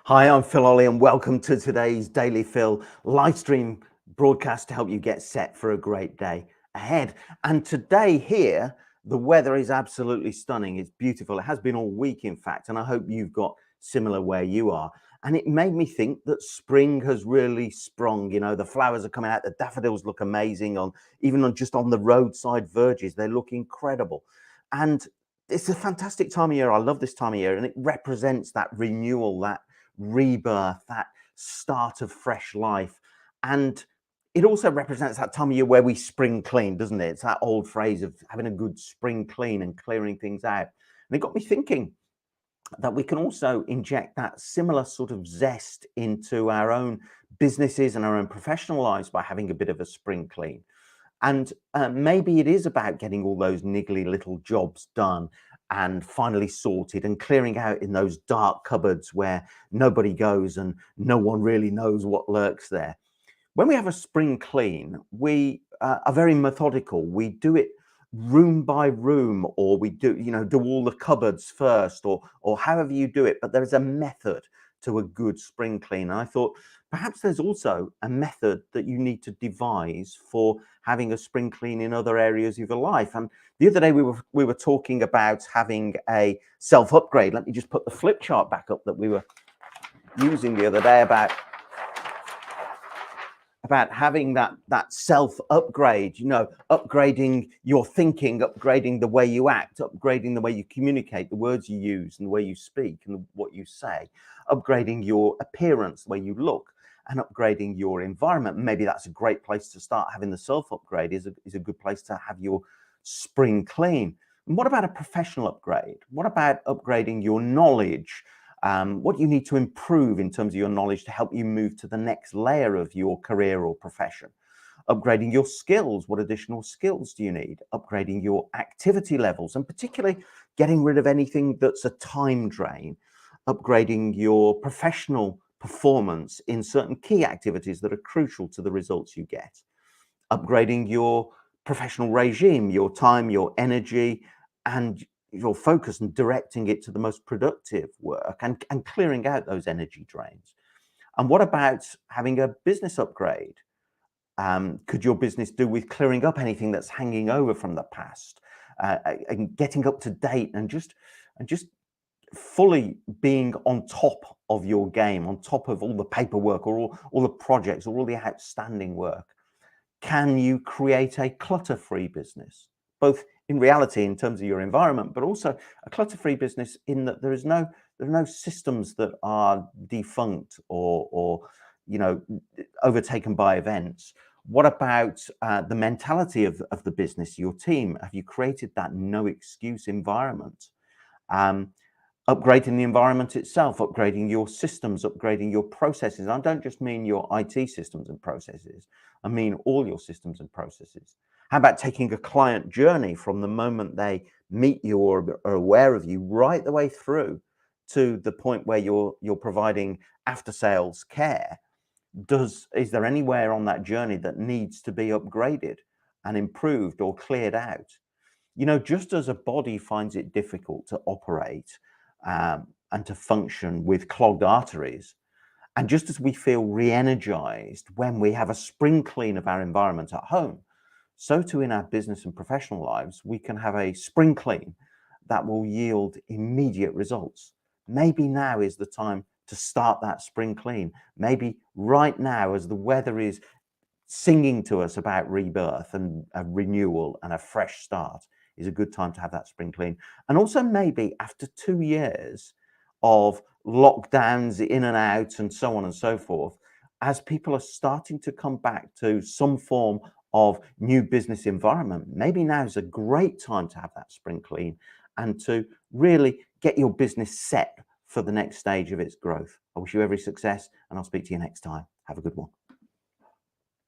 Hi, I'm Phil Ollie, and welcome to today's Daily Phil live stream broadcast to help you get set for a great day ahead. And today, here, the weather is absolutely stunning. It's beautiful. It has been all week, in fact, and I hope you've got similar where you are. And it made me think that spring has really sprung. You know, the flowers are coming out, the daffodils look amazing even on just on the roadside verges, they look incredible. And it's a fantastic time of year. I love this time of year, and it represents that renewal, that rebirth, that start of fresh life. And it also represents that time of year where we spring clean, doesn't it? It's that old phrase of having a good spring clean and clearing things out. And it got me thinking that we can also inject that similar sort of zest into our own businesses and our own professional lives by having a bit of a spring clean. And maybe it is about getting all those niggly little jobs done and finally sorted and clearing out in those dark cupboards where nobody goes and no one really knows what lurks there. When we have a spring clean, we are very methodical. We do it room by room, or we do all the cupboards first, or however you do it. But there's a method to a good spring clean. And I thought perhaps there's also a method that you need to devise for having a spring clean in other areas of your life. And the other day we were talking about having a self upgrade. Let me just put the flip chart back up that we were using the other day about having that self upgrade, upgrading your thinking, upgrading the way you act, upgrading the way you communicate, the words you use and the way you speak and what you say, upgrading your appearance, the way you look, and upgrading your environment. Maybe that's a great place to start. Having the self upgrade is a good place to have your spring clean. And what about a professional upgrade? What about upgrading your knowledge? What you need to improve in terms of your knowledge to help you move to the next layer of your career or profession. Upgrading your skills. What additional skills do you need? Upgrading your activity levels, and particularly getting rid of anything that's a time drain. Upgrading your professional performance in certain key activities that are crucial to the results you get. Upgrading your professional regime, your time, your energy, and your focus, and directing it to the most productive work, and clearing out those energy drains. And what about having a business upgrade? Could your business do with clearing up anything that's hanging over from the past, and getting up to date, and just fully being on top of your game, on top of all the paperwork, or all the projects, or all the outstanding work? Can you create a clutter-free business, both in reality in terms of your environment, but also a clutter-free business in that there are no systems that are defunct or overtaken by events? What about the mentality of the business, your team? Have you created that no excuse environment? Um, Upgrading the environment itself, upgrading your systems, upgrading your processes. I don't just mean your IT systems and processes, I mean all your systems and processes. How about taking a client journey from the moment they meet you or are aware of you right the way through to the point where you're providing after sales care? Is there anywhere on that journey that needs to be upgraded and improved or cleared out? Just as a body finds it difficult to operate and to function with clogged arteries, and just as we feel re-energized when we have a spring clean of our environment at home, so too in our business and professional lives, we can have a spring clean that will yield immediate results. Maybe now is the time to start that spring clean. Maybe right now, as the weather is singing to us about rebirth and a renewal and a fresh start, is a good time to have that spring clean. And also maybe after 2 years of lockdowns in and out and so on and so forth, as people are starting to come back to some form of new business environment, maybe now is a great time to have that spring clean and to really get your business set for the next stage of its growth. I wish you every success, and I'll speak to you next time. Have a good one.